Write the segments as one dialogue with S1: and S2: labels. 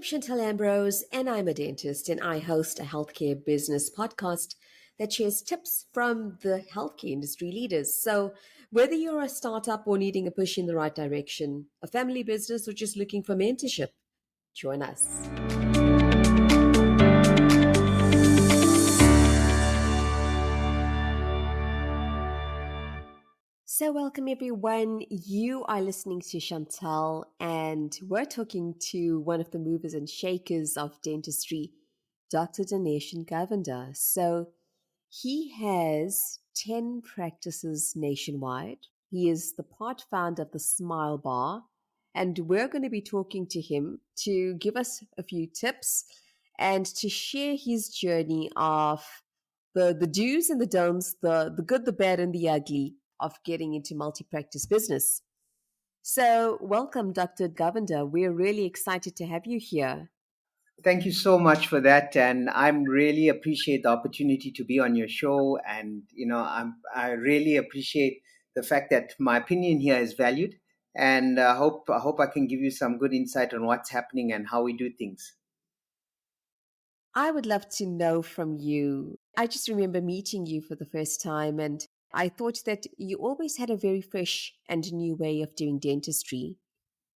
S1: Chantal Ambrose, and I'm a dentist, and I host a healthcare business podcast that shares tips from the healthcare industry leaders. So, whether you're a startup or needing a push in the right direction, a family business, or just looking for mentorship, join us. So, welcome everyone. You are listening to Chantal, and we're talking to one of the movers and shakers of dentistry, Dr. Dineshan Govender. So, he has 10 practices nationwide. He is the part founder of the Smile Bar, and we're going to be talking to him to give us a few tips and to share his journey of the do's and the don'ts, the good, the bad, and the ugly of getting into multi-practice business. So, welcome, Dr. Govender. We're really excited to have you here.
S2: Thank you so much for that, and I'm really appreciate the opportunity to be on your show. And I really appreciate the fact that my opinion here is valued, and I hope I can give you some good insight on what's happening and how we do things.
S1: I would love to know from you. I just remember meeting you for the first time, and I thought that you always had a very fresh and new way of doing dentistry.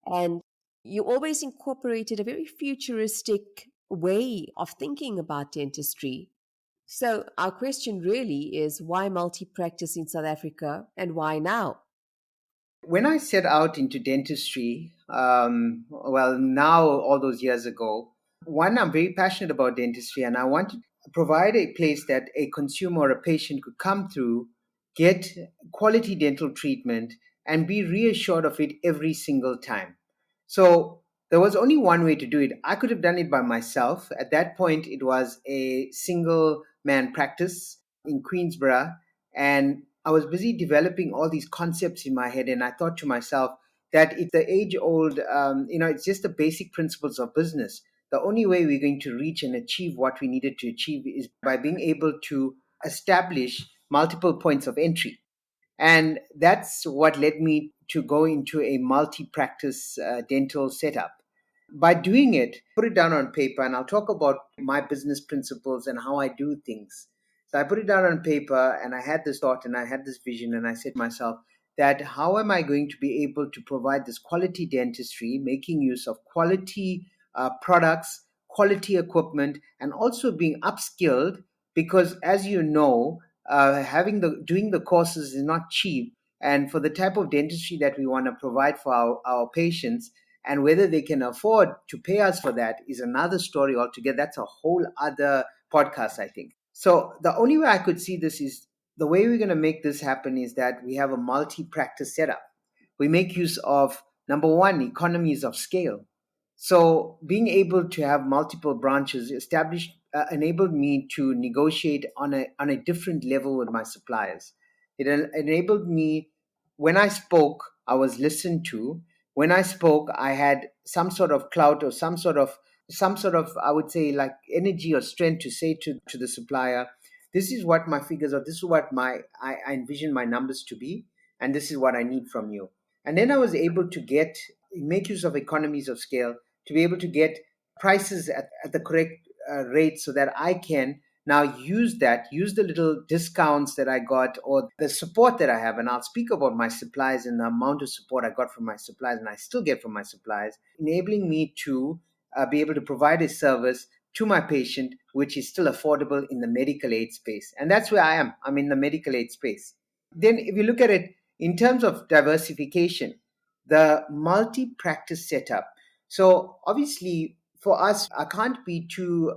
S1: And you always incorporated a very futuristic way of thinking about dentistry. So, our question really is why multi practice in South Africa and why now?
S2: When I set out into dentistry, well, now all those years ago, one, I'm very passionate about dentistry, and I wanted to provide a place that a consumer or a patient could come through, get quality dental treatment, and be reassured of it every single time. So there was only one way to do it. I could have done it by myself. At that point, it was a single man practice in Queensborough, and I was busy developing all these concepts in my head, and I thought to myself that it's the age old, it's just the basic principles of business. The only way we're going to reach and achieve what we needed to achieve is by being able to establish multiple points of entry. And that's what led me to go into a multi practice dental setup. By doing it, put it down on paper, and I'll talk about my business principles and how I do things. So I put it down on paper, and I had this thought and I had this vision, and I said to myself that how am I going to be able to provide this quality dentistry, making use of quality products, quality equipment, and also being upskilled because, as you know, having the doing the courses is not cheap. And for the type of dentistry that we want to provide for our patients, and whether they can afford to pay us for that is another story altogether. That's a whole other podcast, I think. So the only way I could see this is the way we're going to make this happen is that we have a multi-practice setup. We make use of, number one, economies of scale. So being able to have multiple branches established enabled me to negotiate on a different level with my suppliers. It enabled me, when I spoke, I was listened to. When I spoke, I had some sort of clout or some sort of I would say like energy or strength to say to the supplier, this is what my figures are, this is what I envision my numbers to be, and this is what I need from you. And then I was able to make use of economies of scale to be able to get prices at the correct rate so that I can now use the little discounts that I got or the support that I have. And I'll speak about my suppliers and the amount of support I got from my suppliers and I still get from my suppliers, enabling me to be able to provide a service to my patient, which is still affordable in the medical aid space. And that's where I am. I'm in the medical aid space. Then if you look at it in terms of diversification, the multi-practice setup. So obviously for us, I can't be too,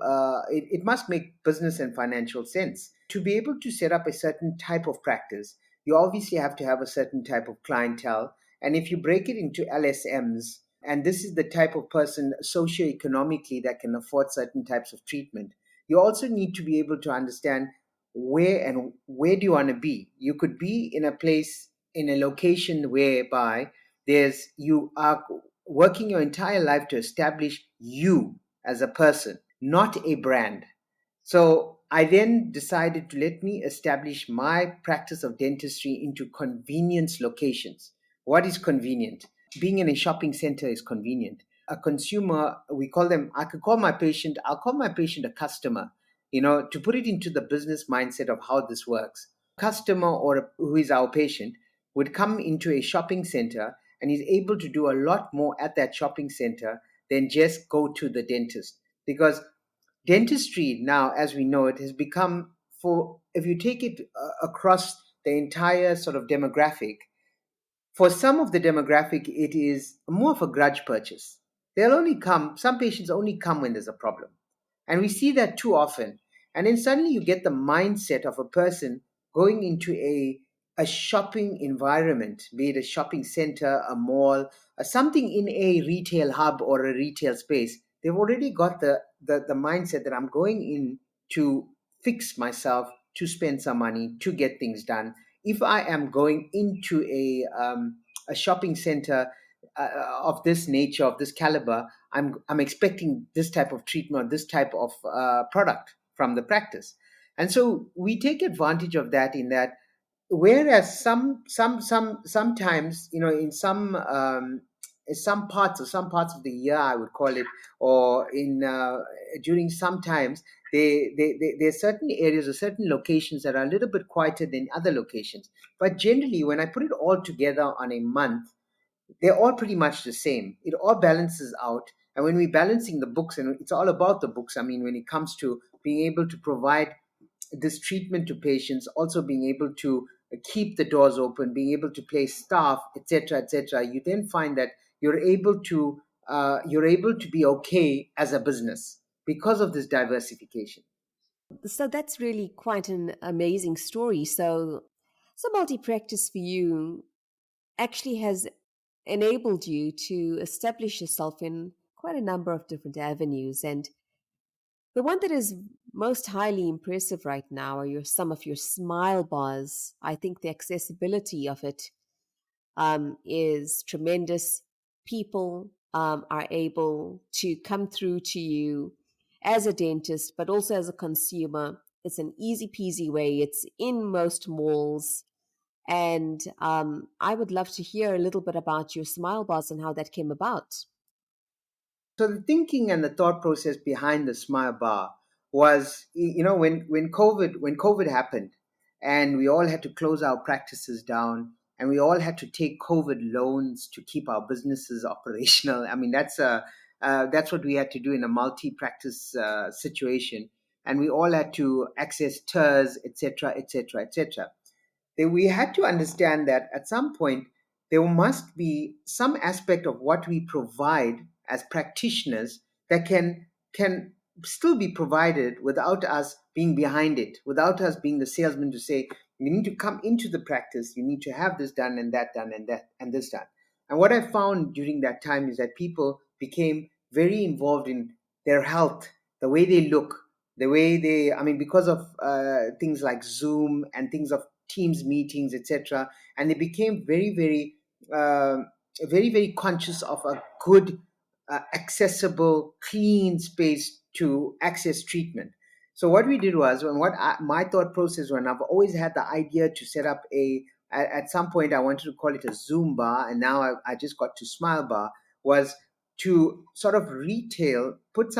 S2: it must make business and financial sense. To be able to set up a certain type of practice, you obviously have to have a certain type of clientele. And if you break it into LSMs, and this is the type of person socioeconomically that can afford certain types of treatment, you also need to be able to understand where do you want to be. You could be in a place, in a location whereby you are working your entire life to establish you as a person, not a brand. So I then decided to let me establish my practice of dentistry into convenience locations. What is convenient? Being in a shopping center is convenient. a consumer, we call them, I could call my patient, I'll call my patient a customer, to put it into the business mindset of how this works. Customer who is our patient would come into a shopping center and is able to do a lot more at that shopping center than just go to the dentist. Because dentistry now, as we know it, has become, for if you take it across the entire sort of demographic, for some of the demographic, it is more of a grudge purchase. Some patients only come when there's a problem. And we see that too often. And then suddenly you get the mindset of a person going into a shopping environment, be it a shopping center, a mall, something in a retail hub or a retail space. They've already got the mindset that I'm going in to fix myself, to spend some money, to get things done. If I am going into a shopping center of this nature, of this caliber, I'm expecting this type of treatment, this type of product from the practice, and so we take advantage of that. In that, whereas sometimes, in some parts of the year, I would call it, or in during some times, there are certain areas or certain locations that are a little bit quieter than other locations. But generally, when I put it all together on a month, they're all pretty much the same. It all balances out. And when we're balancing the books, and it's all about the books, I mean, when it comes to being able to provide this treatment to patients, also being able to keep the doors open, being able to place staff, etc., you then find that you're able to be okay as a business because of this diversification.
S1: So that's really quite an amazing story. So multi practice for you actually has enabled you to establish yourself in quite a number of different avenues. And the one that is most highly impressive right now are some of your smile bars. I think the accessibility of it is tremendous. People are able to come through to you as a dentist, but also as a consumer. It's an easy peasy way. It's in most malls. And I would love to hear a little bit about your smile bars and how that came about.
S2: So the thinking and the thought process behind the Smile Bar was, when COVID happened, and we all had to close our practices down, and we all had to take COVID loans to keep our businesses operational. I mean, that's what we had to do in a multi-practice situation, and we all had to access TERS, etc., etc., etc. We had to understand that at some point there must be some aspect of what we provide as practitioners that can still be provided without us being behind it, without us being the salesman to say, you need to come into the practice, you need to have this done and that done and that and this done. And what I found during that time is that people became very involved in their health, the way they look, the way they, I mean, because of things like Zoom and things of Teams meetings, etc. And they became uh, very conscious of a good, accessible, clean space to access treatment. So what we did was, my thought process, when I've always had the idea to set up at some point I wanted to call it a Zoom bar, and now I just got to Smile Bar, was to sort of retail, put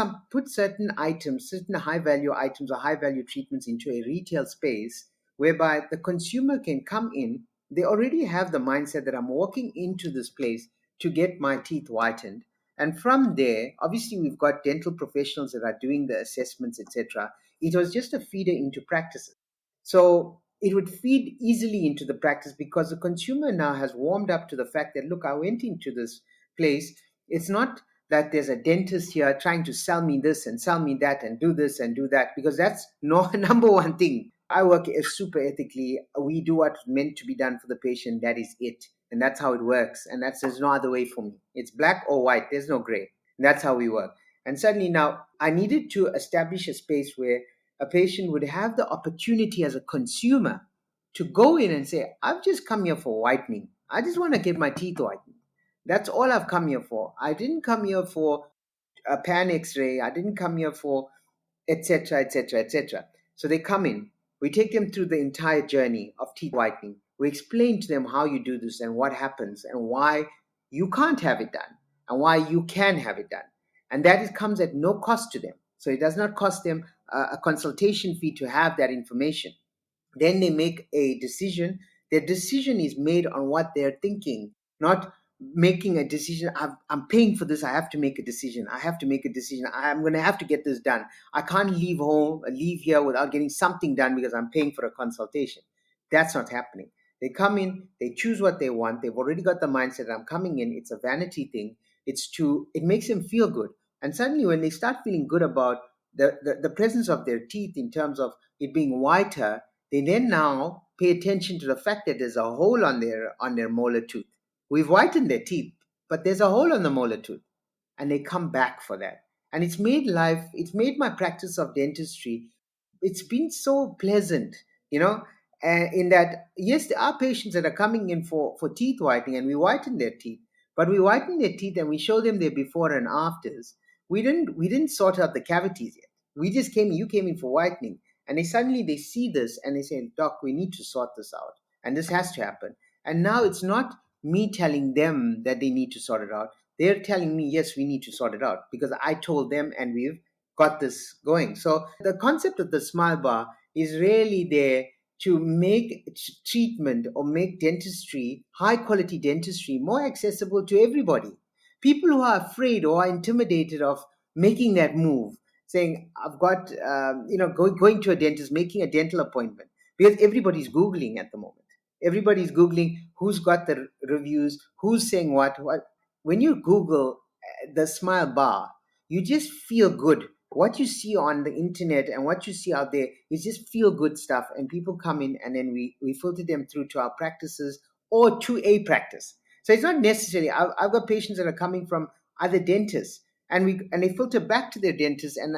S2: certain items, certain high value items or high value treatments into a retail space whereby the consumer can come in. They already have the mindset that I'm walking into this place to get my teeth whitened. And from there, obviously, we've got dental professionals that are doing the assessments, etc. It was just a feeder into practices. So it would feed easily into the practice because the consumer now has warmed up to the fact that, look, I went into this place. It's not that there's a dentist here trying to sell me this and sell me that and do this and do that, because that's no number one thing. I work super ethically. We do what's meant to be done for the patient. That is it. And that's how it works. And there's no other way for me. It's black or white. There's no gray. And that's how we work. And suddenly now I needed to establish a space where a patient would have the opportunity as a consumer to go in and say, I've just come here for whitening. I just want to get my teeth whitened. That's all I've come here for. I didn't come here for a pan x-ray. I didn't come here for etc., etc., etc. So they come in. We take them through the entire journey of teeth whitening. We explain to them how you do this and what happens and why you can't have it done. and why you can have it done. And that comes at no cost to them. So it does not cost them a consultation fee to have that information. Then they make a decision. Their decision is made on what they're thinking, not making a decision. I'm paying for this. I have to make a decision. I have to make a decision. I'm going to have to get this done. I can't leave here without getting something done because I'm paying for a consultation. That's not happening. They come in, they choose what they want. They've already got the mindset, I'm coming in. It's a vanity thing. It makes them feel good. And suddenly when they start feeling good about the presence of their teeth in terms of it being whiter, they then now pay attention to the fact that there's a hole on their molar tooth. We've whitened their teeth, but there's a hole on the molar tooth, and they come back for that. And it's made my practice of dentistry, it's been so pleasant, you know, in that, yes, there are patients that are coming in for teeth whitening, and we whiten their teeth, but we whiten their teeth and we show them their before and afters. We didn't sort out the cavities yet. You came in for whitening, and they see this and they say, Doc, we need to sort this out, and this has to happen. And now it's not me telling them that they need to sort it out. They're telling me, yes, we need to sort it out because I told them and we've got this going. So the concept of the smile bar is really there to make treatment or make dentistry, high quality dentistry, more accessible to everybody. People who are afraid or are intimidated of making that move, saying, I've got, going to a dentist, making a dental appointment, because everybody's Googling at the moment. Everybody's Googling who's got the reviews, who's saying what. When you Google the smile bar, you just feel good. What you see on the internet and what you see out there is just feel good stuff. And people come in and then we filter them through to our practices or to a practice. So it's not necessarily, I've got patients that are coming from other dentists, and they filter back to their dentist, and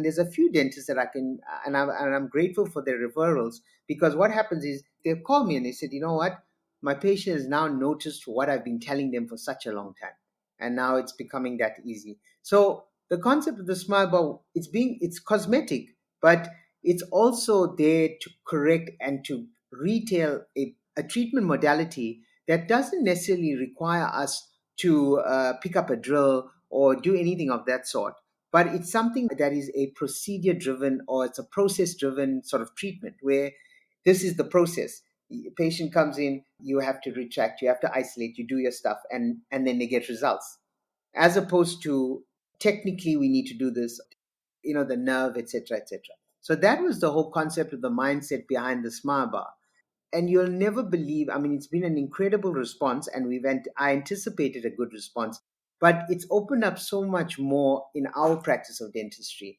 S2: there's a few dentists that I can, and I'm grateful for their referrals, because what happens is they call me and they said, you know what, my patient has now noticed what I've been telling them for such a long time, and now it's becoming that easy. So the concept of the smile bar, it's cosmetic, but it's also there to correct and to retail a treatment modality that doesn't necessarily require us to pick up a drill or do anything of that sort. But it's something that is a procedure driven, or it's a process driven sort of treatment where this is the process. The patient comes in, you have to retract, you have to isolate, you do your stuff, and then they get results. As opposed to technically we need to do this, the nerve, etc., etc. So that was the whole concept of the mindset behind the smile bar. And you'll never believe, I mean, it's been an incredible response, and I anticipated a good response, but it's opened up so much more in our practice of dentistry,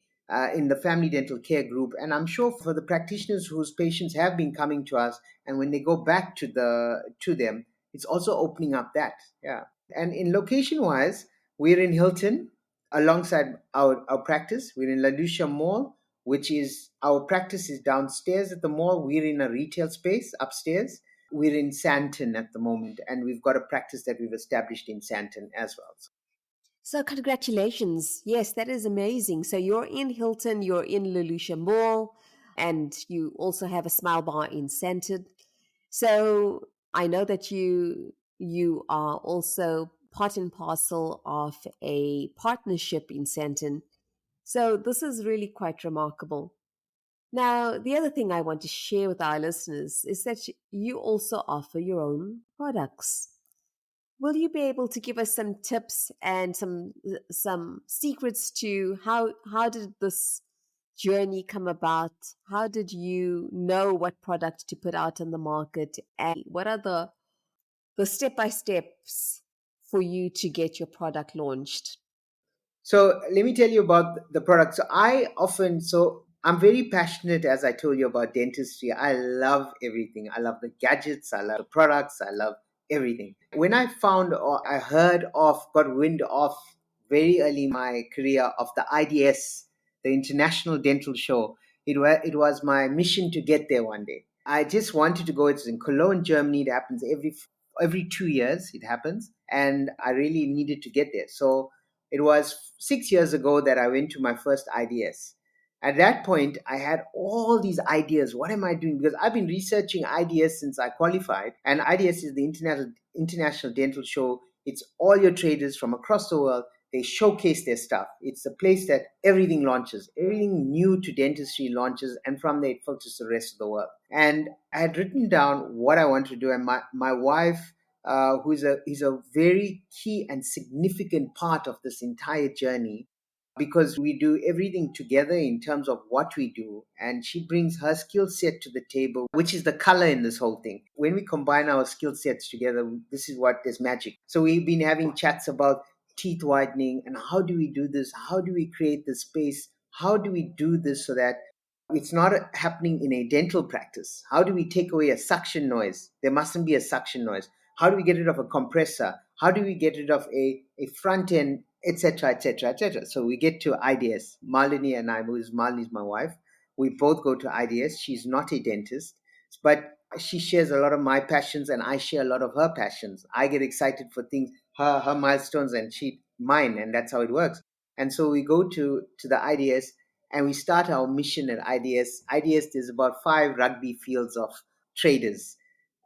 S2: in the family dental care group, and I'm sure for the practitioners whose patients have been coming to us, and when they go back to them, it's also opening up that. Yeah. And in location wise, we're in Hilton alongside our practice. We're in La Lucia Mall, which is, our practice is downstairs at the mall. We're in a retail space upstairs. We're in Santon at the moment, and we've got a practice that we've established in Santon as well.
S1: So, congratulations. Yes, that is amazing. So, you're in Hilton, you're in Lelusha Mall, and you also have a smile bar in Santon. So, I know that you are also part and parcel of a partnership in Santon. So, this is really quite remarkable. Now, the other thing I want to share with our listeners is that you also offer your own products. Will you be able to give us some tips and some secrets to how did this journey come about? How did you know what product to put out in the market, and what are the step by steps for you to get your product launched?
S2: So let me tell you about the product. So I'm very passionate, as I told you, about dentistry. I love everything. I love the gadgets. I love the products. I love everything. When I found, or I heard of, got wind of very early in my career of the IDS, the International Dental Show, it was my mission to get there one day. I just wanted to go. It's in Cologne, Germany. It happens every 2 years. It happens, and I really needed to get there. So it was 6 years ago that I went to my first IDS. At that point, I had all these ideas. What am I doing? Because I've been researching IDS since I qualified, and IDS is the International Dental Show It's all your traders from across the world. They showcase their stuff. It's a place that everything launches, everything new to dentistry launches, and from there it filters to the rest of the world. And I had written down what I wanted to do, and my wife, who is a very key and significant part of this entire journey, because we do everything together in terms of what we do. And she brings her skill set to the table, which is the color in this whole thing. When we combine our skill sets together, this is what is magic. So we've been having chats about teeth whitening and how do we do this? How do we create this space? How do we do this so that it's not happening in a dental practice? How do we take away a suction noise? There mustn't be a suction noise. How do we get rid of a compressor? How do we get rid of a front end, etc., etc., etc.? So we get to IDS. Malini and I, Malini is my wife, we both go to IDS. She's not a dentist, but she shares a lot of my passions and I share a lot of her passions. I get excited for things, her milestones, and she mine, and that's how it works. And so we go to the IDS and we start our mission at IDS. IDS is about 5 rugby fields of traders,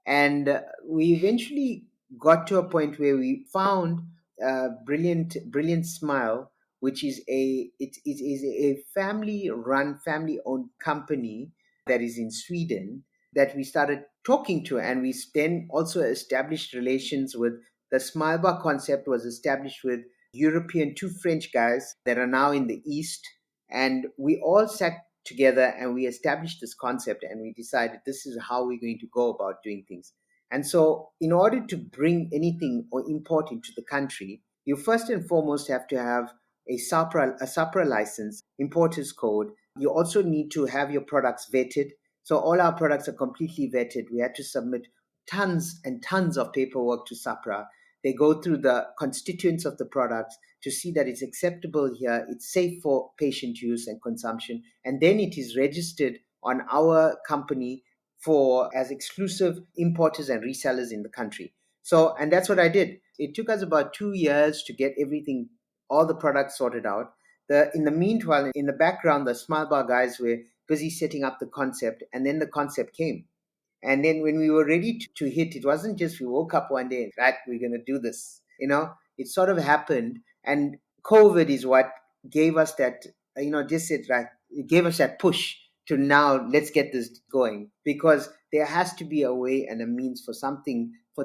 S2: and we eventually got to a point where we found a brilliant smile, which is it is a family run, family owned company that is in Sweden, that we started talking to, and we then also established relations with. The smile bar concept was established with European, two French guys that are now in the East, and we all sat together and we established this concept and we decided this is how we're going to go about doing things. And so, in order to bring anything or import into the country, you first and foremost have to have a SAPRA license, importer's code. You also need to have your products vetted. So all our products are completely vetted. We had to submit tons and tons of paperwork to SAPRA. They go through the constituents of the products to see that it's acceptable here, it's safe for patient use and consumption, and then it is registered on our company for as exclusive importers and resellers in the country. So, and that's what I did. It took us about 2 years to get everything, all the products sorted out. In the meanwhile, in the background, the Smile Bar guys were busy setting up the concept, and then the concept came. And then when we were ready to hit, it wasn't just we woke up one day and right, we're going to do this. It sort of happened. And COVID is what gave us that, just said, right, it gave us that push to now let's get this going, because there has to be a way and a means for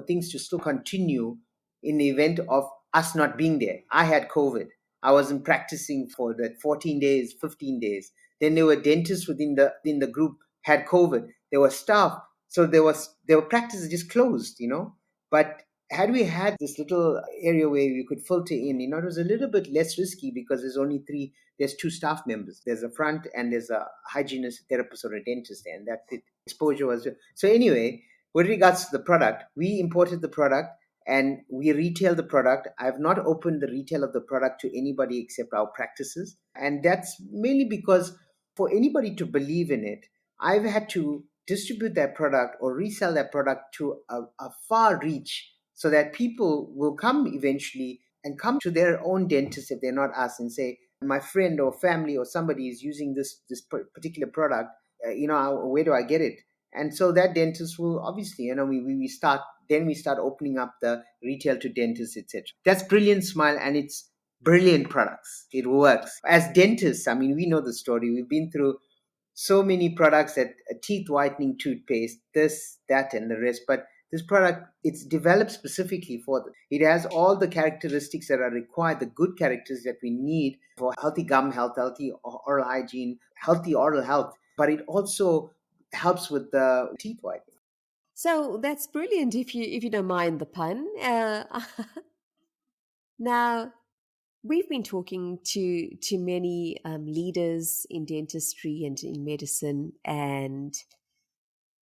S2: things to still continue in the event of us not being there. I had COVID. I wasn't practicing for that 14 days, 15 days. Then there were dentists within the group had COVID. There were staff, so there were practices just closed. But had we had this little area where we could filter in, it was a little bit less risky because there's two staff members. There's a front and there's a hygienist, a therapist, or a dentist there, and that's it. Exposure was so anyway. With regards to the product, we imported the product and we retail the product. I have not opened the retail of the product to anybody except our practices, and that's mainly because for anybody to believe in it, I've had to distribute that product or resell that product to a far reach so that people will come eventually and come to their own dentist if they're not us and say, my friend or family or somebody is using this particular product, where do I get it? And so that dentist will obviously, we start opening up the retail to dentists, etc. That's Brilliant Smile, and it's brilliant products. It works. As dentists, I mean, we know the story. We've been through so many products, that teeth whitening toothpaste, this, that, and the rest. But this product, it's developed specifically for them. It has all the characteristics that are required, the good characters that we need for healthy gum health, healthy oral hygiene, healthy oral health. But it also helps with the teeth whitening.
S1: So that's brilliant if you don't mind the pun. Now, we've been talking to many leaders in dentistry and in medicine, and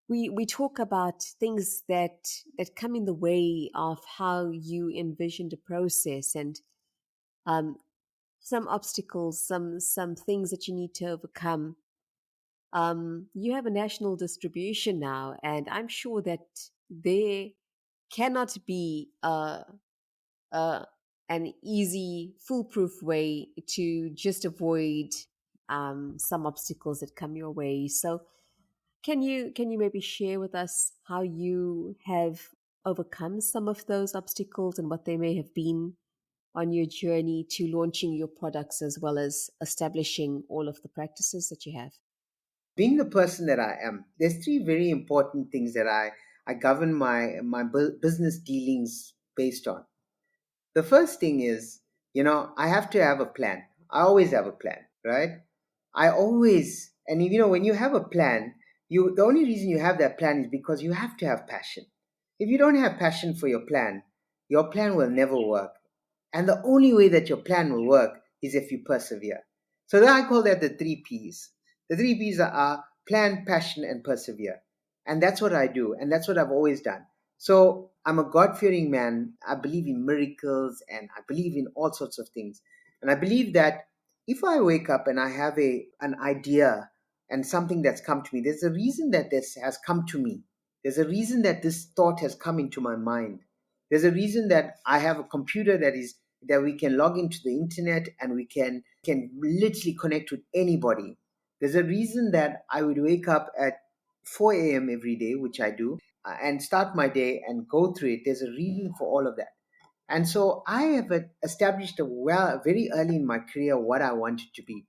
S1: we talk about things that come in the way of how you envisioned a process, and um, some obstacles, some things that you need to overcome. You have a national distribution now, and I'm sure that there cannot be a an easy, foolproof way to just avoid some obstacles that come your way. So, can you maybe share with us how you have overcome some of those obstacles and what they may have been on your journey to launching your products as well as establishing all of the practices that you have?
S2: Being the person that I am, there's three very important things that I govern my business dealings based on. The first thing is, I have to have a plan. I always have a plan, right? I always, and when you have a plan, the only reason you have that plan is because you have to have passion. If you don't have passion for your plan will never work. And the only way that your plan will work is if you persevere. So then I call that the three P's. The three P's are plan, passion, and persevere. And that's what I do. And that's what I've always done. So I'm a God fearing man. I believe in miracles and I believe in all sorts of things. And I believe that if I wake up and I have an idea and something that's come to me, there's a reason that this has come to me. There's a reason that this thought has come into my mind. There's a reason that I have a computer that we can log into the internet and we can literally connect with anybody. There's a reason that I would wake up at 4 a.m. every day, which I do, and start my day and go through it. There's a reason for all of that. And so I have established very early in my career what I wanted to be.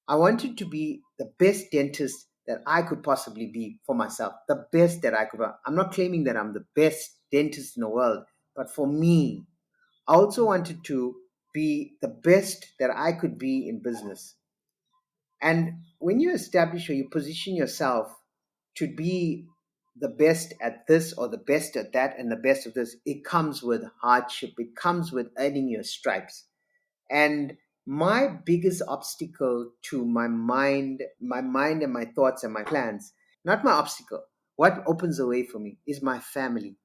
S2: I wanted to be the best dentist that I could possibly be for myself, the best that I could. I'm not claiming that I'm the best dentist in the world, but for me, I also wanted to be the best that I could be in business. And when you establish or you position yourself to be the best at this or the best at that and the best of this, it comes with hardship. It comes with earning your stripes. And my biggest obstacle to my mind and my thoughts and my plans, not my obstacle, what opens the way for me is my family.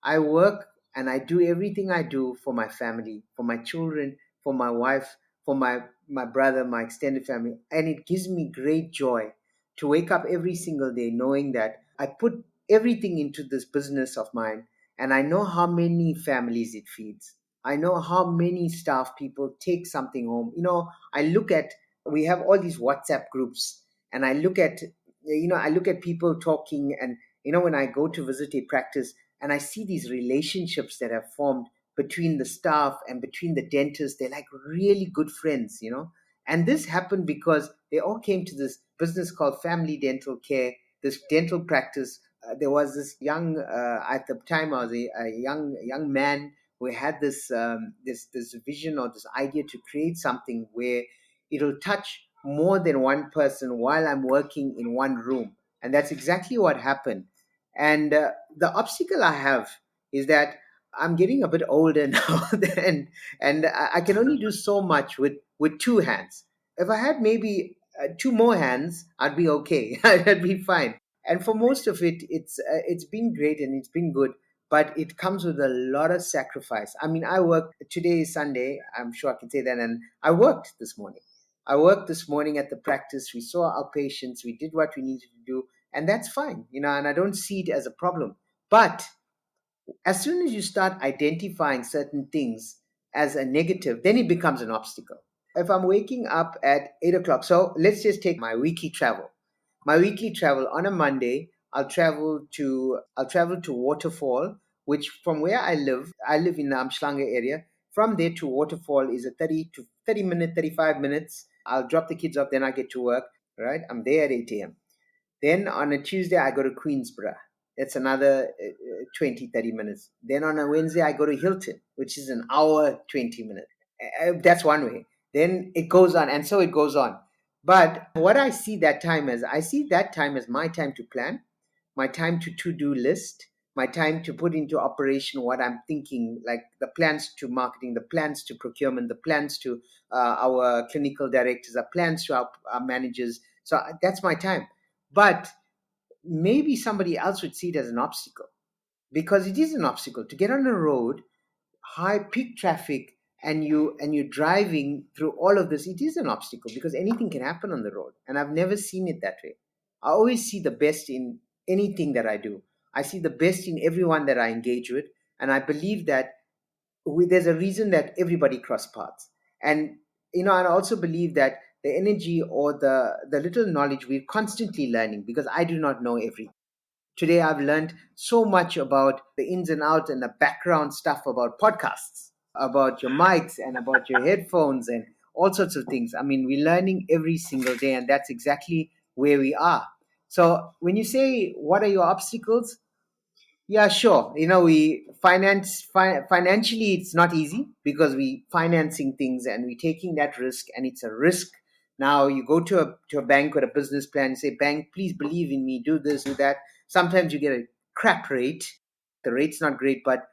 S2: I work and I do everything I do for my family, for my children, for my wife, for my brother, my extended family. And it gives me great joy to wake up every single day knowing that I put everything into this business of mine and I know how many families it feeds. I know how many staff people take something home. I look at, we have all these WhatsApp groups and I look at people talking and, when I go to visit a practice, and I see these relationships that have formed between the staff and between the dentists. They're like really good friends. And this happened because they all came to this business called Family Dental Care, this dental practice. There was this young, at the time I was a young man who had this vision or this idea to create something where it'll touch more than one person while I'm working in one room. And that's exactly what happened. And the obstacle I have is that I'm getting a bit older now, and I can only do so much with two hands. If I had maybe two more hands, I'd be okay. I'd be fine. And for most of it, it's been great and it's been good, but it comes with a lot of sacrifice. I mean, I work today is Sunday. I'm sure I can say that, and I worked this morning. I worked this morning at the practice. We saw our patients. We did what we needed to do, and that's fine. And I don't see it as a problem. But as soon as you start identifying certain things as a negative, then it becomes an obstacle. If I'm waking up at 8 o'clock, so let's just take my weekly travel. My weekly travel on a Monday, I'll travel to Waterfall, which from where I live in the Amschlange area. From there to Waterfall is a 30 minute, 35 minutes. I'll drop the kids off, then I get to work. Right, I'm there at 8 a.m. Then on a Tuesday, I go to Queensborough. That's another 20, 30 minutes. Then on a Wednesday, I go to Hilton, which is an hour, 20 minutes. That's one way. Then it goes on, and so it goes on. But what I see that time as my time to plan, my time to do list, my time to put into operation what I'm thinking, like the plans to marketing, the plans to procurement, the plans to our clinical directors, the plans to our managers. So that's my time. But maybe somebody else would see it as an obstacle, because it is an obstacle to get on a road, high peak traffic, and you're driving through all of this. It is an obstacle because anything can happen on the road, and I've never seen it that way. I always see the best in anything that I do. I see the best in everyone that I engage with, and I believe that there's a reason that everybody cross paths. And I also believe that the energy or the little knowledge we're constantly learning, because I do not know everything. Today, I've learned so much about the ins and outs and the background stuff about podcasts, about your mics and about your headphones and all sorts of things. I mean, we're learning every single day, and that's exactly where we are. So, when you say, what are your obstacles? Yeah, sure. We financially, it's not easy because we financing things and we taking that risk, and it's a risk. Now you go to a bank with a business plan, say, bank, please believe in me, do this, do that. Sometimes you get a crap rate. The rate's not great, but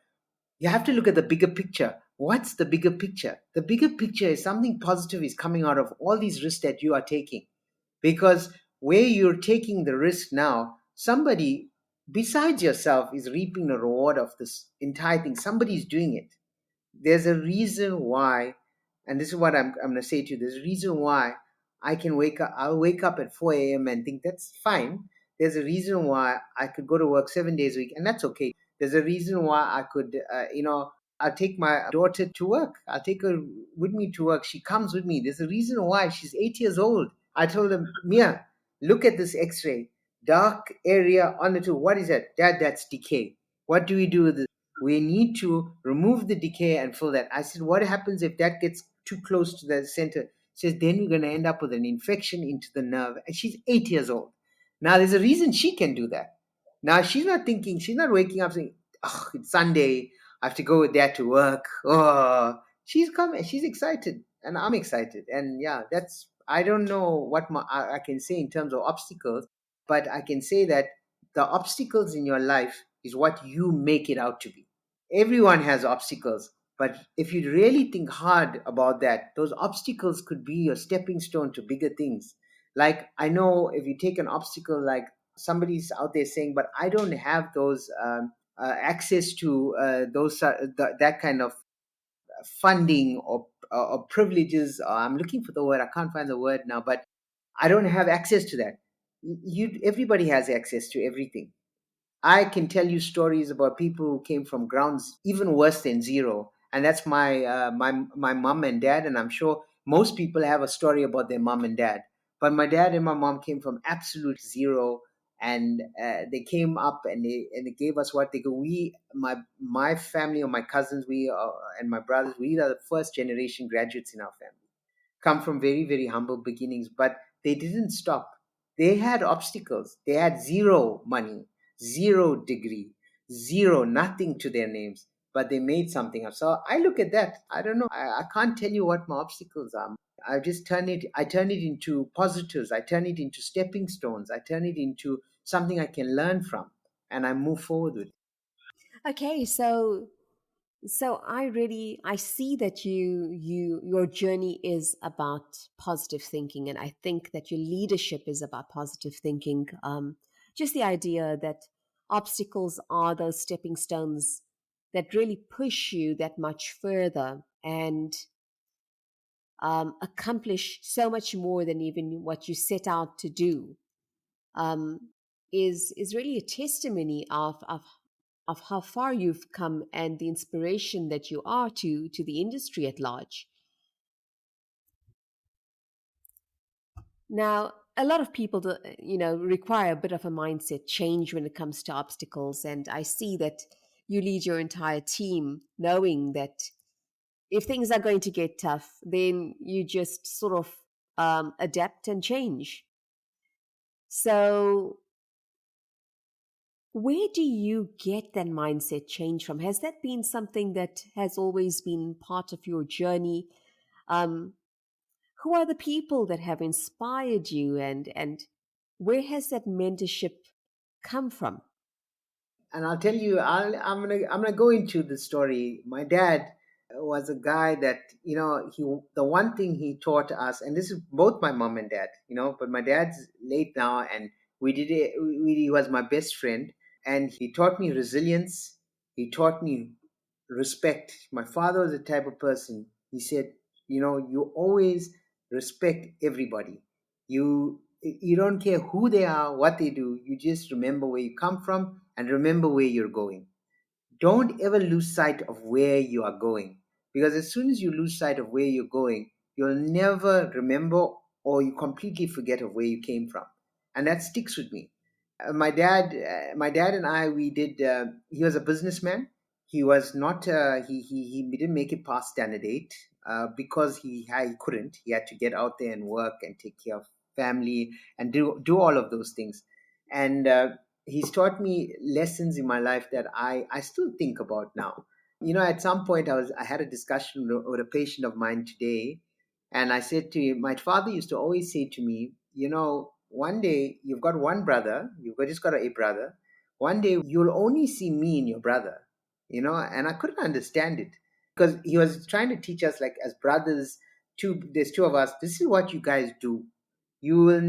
S2: you have to look at the bigger picture. What's the bigger picture? The bigger picture is something positive is coming out of all these risks that you are taking, because where you're taking the risk now, somebody besides yourself is reaping the reward of this entire thing. Somebody's doing it. There's a reason why, and this is what I'm going to say to you. There's a reason why I'll wake up at 4 a.m. and think that's fine. There's a reason why I could go to work 7 days a week, and that's okay. There's a reason why I could, I'll take my daughter to work. I'll take her with me to work. She comes with me. There's a reason why. She's 8 years old. I told her, Mia, look at this x-ray. Dark area on the tube. What is that? Dad, that's decay. What do we do with it? We need to remove the decay and fill that. I said, what happens if that gets too close to the center? She says, then we're going to end up with an infection into the nerve. And she's 8 years old. Now, there's a reason she can do that. Now, she's not waking up saying, oh, it's Sunday. I have to go with dad to work. Oh, she's coming. She's excited. And I'm excited. And yeah, I don't know what I can say in terms of obstacles, but I can say that the obstacles in your life is what you make it out to be. Everyone has obstacles, but if you really think hard about that, those obstacles could be your stepping stone to bigger things. Like, I know if you take an obstacle, like somebody's out there saying, but I don't have those access to that kind of funding or privileges. I'm looking for the word. I can't find the word now, but I don't have access to that. Everybody has access to everything. I can tell you stories about people who came from grounds even worse than zero, and that's my mom and dad. And I'm sure most people have a story about their mom and dad. But my dad and my mom came from absolute zero, and they came up and they gave us what they go. My family or my cousins, and my brothers, we are the first generation graduates in our family, come from very, very humble beginnings, but they didn't stop. They had obstacles. They had zero money, zero degree, zero, nothing to their names, but they made something up. So I look at that. I don't know. I can't tell you what my obstacles are. I turn it into positives. I turn it into stepping stones. I turn it into something I can learn from, and I move forward with it.
S1: Okay, so I see that your journey is about positive thinking, and I think that your leadership is about positive thinking. Just the idea that obstacles are those stepping stones that really push you that much further and accomplish so much more than even what you set out to do. Um, is really a testimony of how far you've come and the inspiration that you are to the industry at large. Now, a lot of people, require a bit of a mindset change when it comes to obstacles, and I see that you lead your entire team knowing that if things are going to get tough, then you just sort of adapt and change. So, where do you get that mindset change from? Has that been something that has always been part of your journey? Um, who are the people that have inspired you, and where has that mentorship come from?
S2: And I'll tell you, I'm gonna go into the story. My dad was a guy that, he the one thing he taught us, and this is both my mom and dad, but my dad's late now, and we did it. He was my best friend, and he taught me resilience. He taught me respect. My father was the type of person. He said, you always respect everybody. You don't care who they are, what they do. You just remember where you come from and remember where you're going. Don't ever lose sight of where you are going, because as soon as you lose sight of where you're going, you'll never remember, or you completely forget of where you came from. And that sticks with me. My dad and I, we did. He was a businessman. He was not. He didn't make it past standard eight because he couldn't. He had to get out there and work and take care of family and do all of those things. And he's taught me lessons in my life that I still think about now. At some point I had a discussion with a patient of mine today, and I said to him, my father used to always say to me, one day you've got one brother, just got a brother. One day you'll only see me and your brother, and I couldn't understand it because he was trying to teach us, like, as brothers, there's two of us. This is what you guys do. There will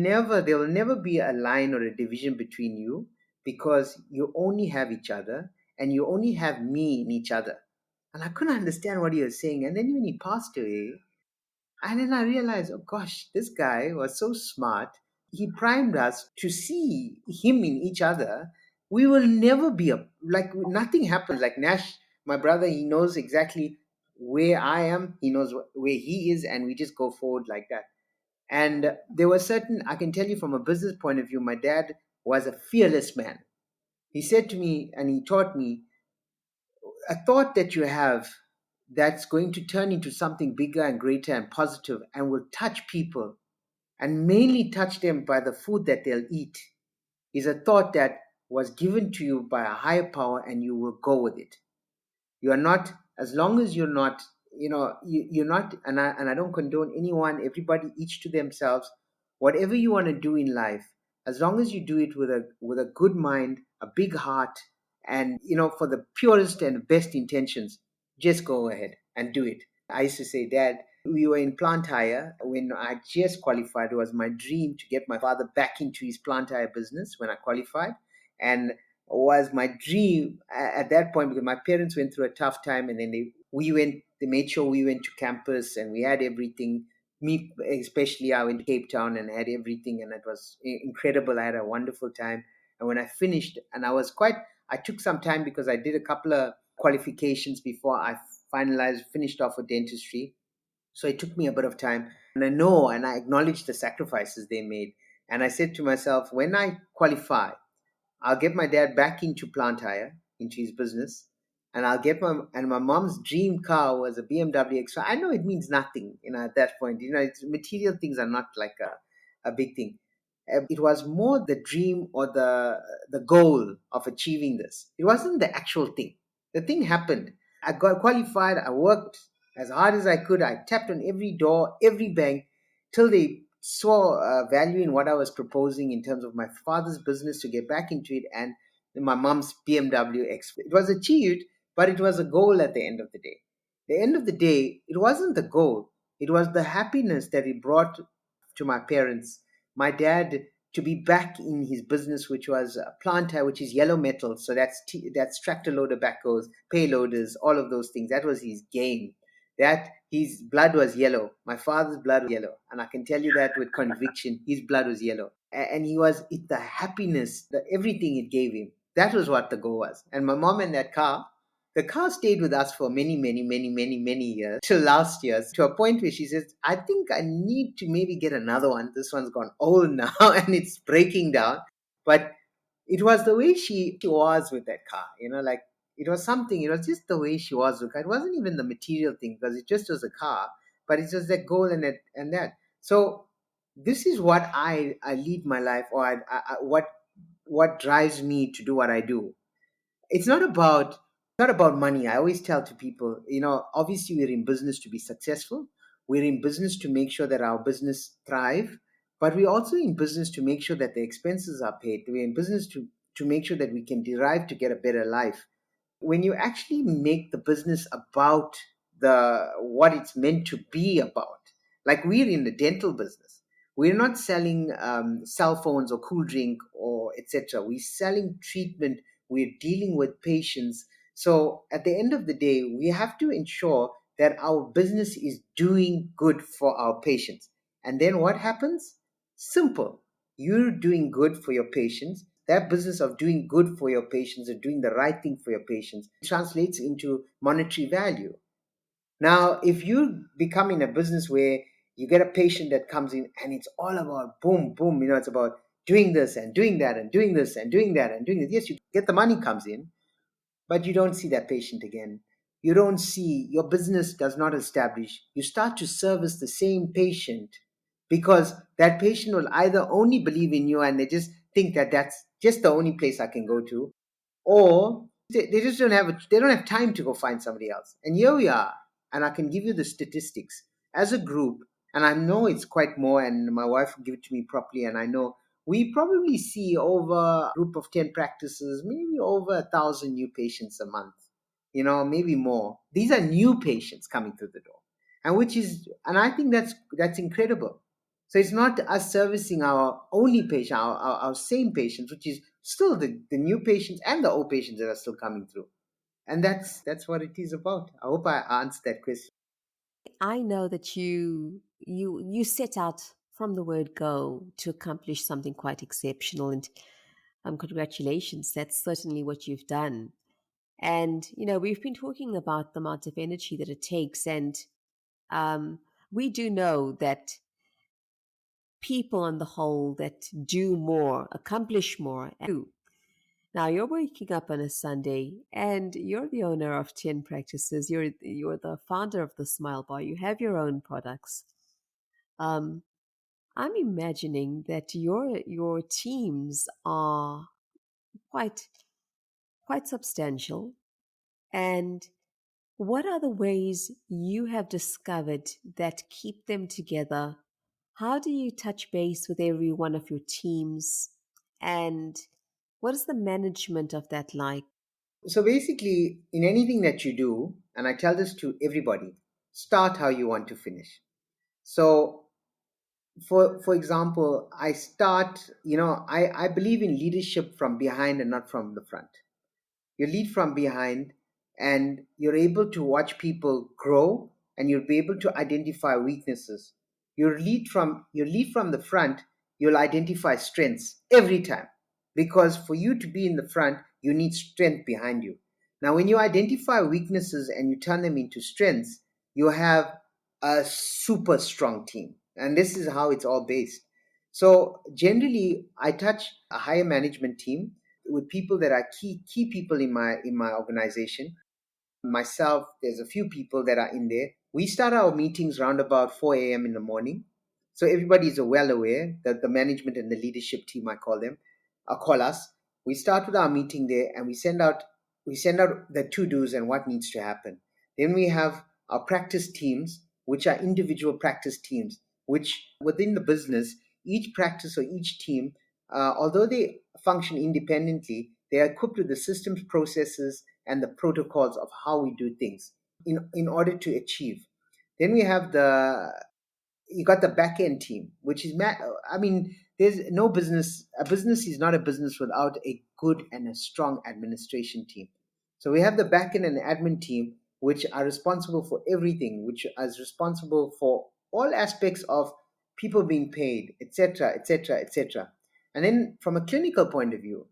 S2: never be a line or a division between you because you only have each other and you only have me in each other. And I couldn't understand what he was saying. And then when he passed away, and then I realized, oh gosh, this guy was so smart. He primed us to see him in each other. We will never be like, nothing happens. Like Nash, my brother, he knows exactly where I am. He knows where he is, and we just go forward like that. And there were certain, I can tell you from a business point of view, my dad was a fearless man. He said to me, and he taught me, a thought that you have that's going to turn into something bigger and greater and positive and will touch people and mainly touch them by the food that they'll eat is a thought that was given to you by a higher power, and you will go with it. You are not, as long as you're not, you're not, and I don't condone anyone, everybody, each to themselves. Whatever you want to do in life, as long as you do it with a good mind, a big heart, and for the purest and best intentions, just go ahead and do it. I used to say, Dad, we were in plant hire when I just qualified. It was my dream to get my father back into his plant hire business when I qualified. And was my dream at that point, because my parents went through a tough time, and then they made sure we went to campus and we had everything. Me especially, I went to Cape Town and had everything, and it was incredible. I had a wonderful time. And when I finished, and I took some time because I did a couple of qualifications before I finished off with dentistry. So it took me a bit of time, and I know and I acknowledge the sacrifices they made. And I said to myself, when I qualify, I'll get my dad back into plant hire, into his business, and my mom's dream car was a BMW X5. I know it means nothing, at that point. Material things are not like a big thing. It was more the dream or the goal of achieving this. It wasn't the actual thing. The thing happened. I got qualified. I worked as hard as I could. I tapped on every door, every bank, till they saw value in what I was proposing in terms of my father's business to get back into it, and my mom's BMW X. It was achieved, but it was a goal at the end of the day. The end of the day, it wasn't the goal. It was the happiness that it brought to my parents. My dad, to be back in his business, which was a planter, which is yellow metal. So that's tractor loader backhoes, payloaders, all of those things. That was his game. That his blood was yellow. My father's blood was yellow, and I can tell you that with conviction. His blood was yellow, and he was the happiness, the everything it gave him. That was what the goal was. And my mom and that car, the car stayed with us for many, many, many, many, many years, till last year, to a point where she says, I think I need to maybe get another one. This one's gone old now and it's breaking down. But it was the way she was with that car, like, it was something, it was just the way she was with it. It wasn't even the material thing, because it just was a car, but it's just that goal and that. So this is what I lead my life, or what drives me to do what I do. It's not about money. I always tell to people, obviously we're in business to be successful. We're in business to make sure that our business thrive, but we're also in business to make sure that the expenses are paid. We're in business to make sure that we can derive to get a better life. When you actually make the business about the what it's meant to be about, like, we're in the dental business, we're not selling cell phones or cool drink or etc. We're selling treatment. We're dealing with patients. So at the end of the day, we have to ensure that our business is doing good for our patients. And then what happens? Simple. You're doing good for your patients. That business of doing good for your patients and doing the right thing for your patients translates into monetary value. Now, if you become in a business where you get a patient that comes in and it's all about boom, boom, it's about doing this and doing that and doing this and doing that and doing this. Yes, you get the money comes in, but you don't see that patient again. You don't see, your business does not establish. You start to service the same patient because that patient will either only believe in you and they just think that that's just the only place I can go to, or they just they don't have time to go find somebody else. And here we are, and I can give you the statistics as a group, and I know it's quite more, and my wife will give it to me properly, and I know we probably see over a group of 10 practices, maybe over 1,000 new patients a month, maybe more. These are new patients coming through the door, and I think that's incredible. So it's not us servicing our only patient, our same patients, which is still the new patients and the old patients that are still coming through. And that's what it is about. I hope I answered that question.
S1: I know that you set out from the word go to accomplish something quite exceptional, and congratulations. That's certainly what you've done. And we've been talking about the amount of energy that it takes, and um, we do know that people on the whole that do more accomplish more. Now you're waking up on a Sunday and you're the owner of 10 practices. You're the founder of the Smile Bar. You have your own products. Um, I'm imagining that your teams are quite quite substantial. And what are the ways you have discovered that keep them together? How do you touch base with every one of your teams? And what is the management of that like?
S2: So basically, in anything that you do, and I tell this to everybody, start how you want to finish. So for example, I start, I believe in leadership from behind and not from the front. You lead from behind, and you're able to watch people grow, and you'll be able to identify weaknesses. You lead from the front, you'll identify strengths every time, because for you to be in the front, you need strength behind you. Now when you identify weaknesses and you turn them into strengths, you have a super strong team, and this is how it's all based. So generally I touch a higher management team with people that are key people in my organization. Myself, there's a few people that are in there. We start our meetings around about 4 a.m. in the morning, so everybody is well aware that the management and the leadership team, I call them, call us. We start with our meeting there, and we send out the to dos and what needs to happen. Then we have our practice teams, which are individual practice teams, which within the business, each practice or each team, although they function independently, they are equipped with the systems, processes, and the protocols of how we do things in order to achieve. Then we have you got the back end team, which is I mean, there's no business. A business is not a business without a good and a strong administration team. So we have the back end and the admin team, which are responsible for everything, which is responsible for all aspects of people being paid, etc., etc., etc. And then from a clinical point of view,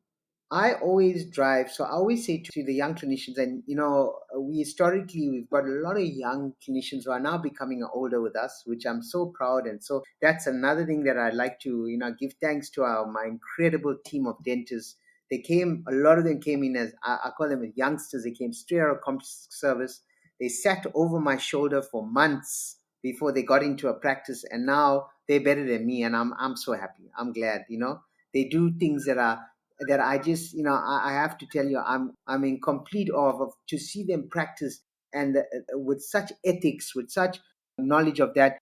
S2: I always drive. So I always say to the young clinicians, and we've got a lot of young clinicians who are now becoming older with us, which I'm so proud. And so that's another thing that I'd like to, give thanks to my incredible team of dentists. A lot of them came in as, I call them as youngsters. They came straight out of complex service. They sat over my shoulder for months before they got into a practice, and now they're better than me. And I'm so happy. I'm glad. They do things that I just, I have to tell you, I'm in complete awe of to see them practice, and with such ethics, with such knowledge of that.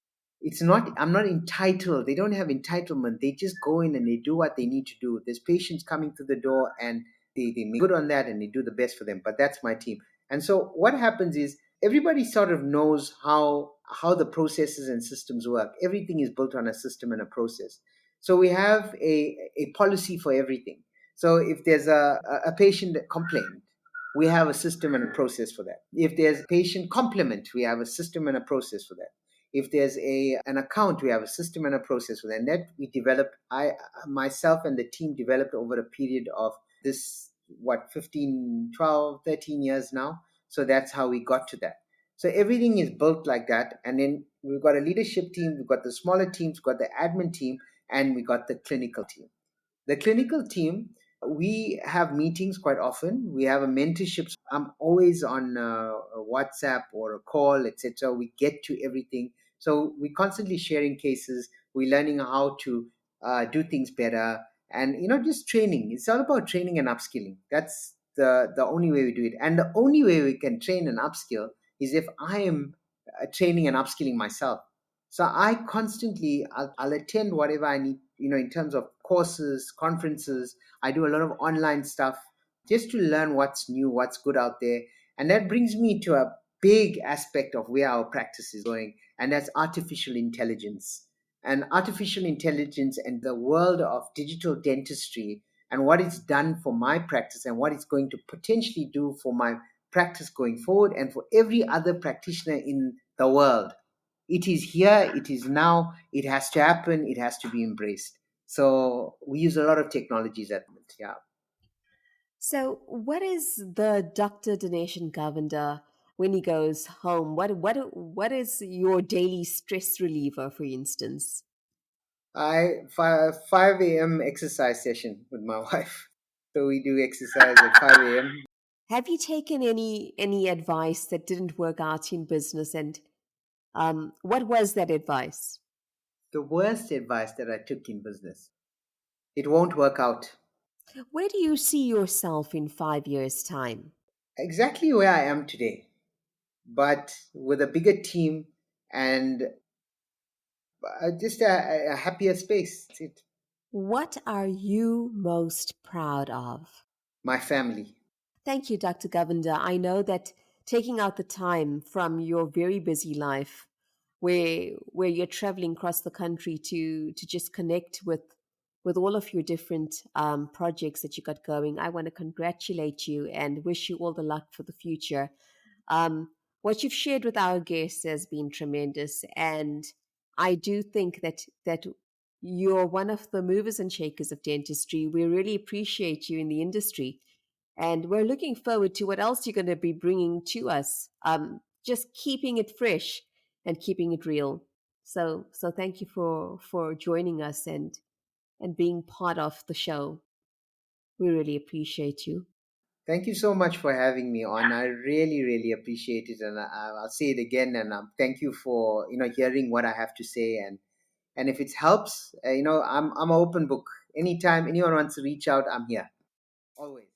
S2: I'm not entitled. They don't have entitlement. They just go in and they do what they need to do. There's patients coming through the door, and they make good on that, and they do the best for them. But that's my team. And so what happens is everybody sort of knows how the processes and systems work. Everything is built on a system and a process. So we have a policy for everything. So if there's a patient complaint, we have a system and a process for that. If there's patient compliment, we have a system and a process for that. If there's an account, we have a system and a process for that. And that we developed, myself and the team developed over a period of this, 15, 12, 13 years now. So that's how we got to that. So everything is built like that. And then we've got a leadership team, we've got the smaller teams, we've got the admin team, and we got the clinical team. The clinical team, we have meetings quite often. We have a mentorship. I'm always on a WhatsApp or a call, etc. We get to everything. So we're constantly sharing cases. We're learning how to do things better, and just training. It's all about training and upskilling. That's the only way we do it, and the only way we can train and upskill is if I am training and upskilling myself. So I constantly, I'll attend whatever I need, in terms of courses, conferences. I do a lot of online stuff just to learn what's new, what's good out there. And that brings me to a big aspect of where our practice is going, and that's artificial intelligence. And artificial intelligence and the world of digital dentistry, and what it's done for my practice and what it's going to potentially do for my practice going forward and for every other practitioner in the world. It is here, it is now, it has to happen, it has to be embraced. So we use a lot of technologies at the moment. Yeah.
S1: So, what is the Dr. Dineshan Govender when he goes home? What is your daily stress reliever, for instance?
S2: I 5 a.m. exercise session with my wife. So we do exercise at 5 a.m.
S1: Have you taken any advice that didn't work out in business, and what was that advice?
S2: The worst advice that I took in business. It won't work out.
S1: Where do you see yourself in 5 years' time?
S2: Exactly where I am today, but with a bigger team and just a happier space. That's it.
S1: What are you most proud of?
S2: My family.
S1: Thank you, Dr. Govender. I know that taking out the time from your very busy life, where you're traveling across the country to just connect with all of your different projects that you got going, I want to congratulate you and wish you all the luck for the future. Um, what you've shared with our guests has been tremendous, and I do think that you're one of the movers and shakers of dentistry. We really appreciate you in the industry, and we're looking forward to what else you're going to be bringing to us. Just keeping it fresh and keeping it real. So thank you for joining us and being part of the show. We really appreciate you.
S2: Thank you so much for having me on. I really, really appreciate it, and I'll say it again. And thank you for hearing what I have to say. And if it helps, I'm an open book. Anytime anyone wants to reach out, I'm here. Always.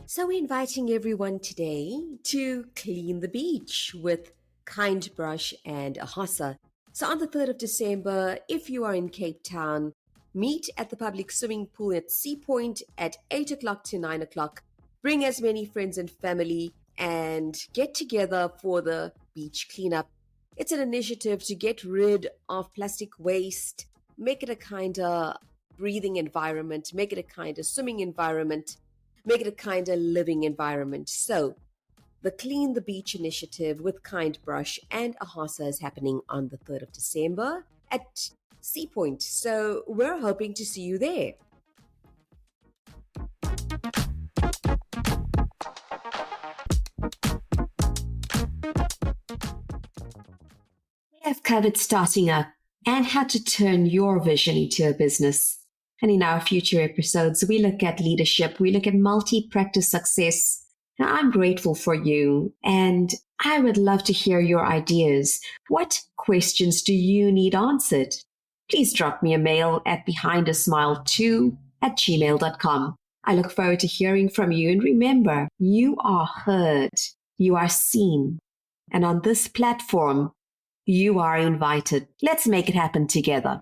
S1: So, we're inviting everyone today to clean the beach with Kind Brush and a Hossa. So, on the 3rd of December, if you are in Cape Town, meet at the public swimming pool at Sea Point at 8 o'clock to 9 o'clock. Bring as many friends and family and get together for the beach cleanup. It's an initiative to get rid of plastic waste, make it a kinder breathing environment, make it a kinder swimming environment, make it a kinder living environment. So, the Clean the Beach initiative with Kind Brush and Ahasa is happening on the 3rd of December at Sea Point. So, we're hoping to see you there. We have covered starting up and how to turn your vision into a business. And in our future episodes, we look at leadership, we look at multi practice success. Now, I'm grateful for you, and I would love to hear your ideas. What questions do you need answered? Please drop me a mail at behindasmile2@gmail.com. I look forward to hearing from you, and remember, you are heard, you are seen, and on this platform, you are invited. Let's make it happen together.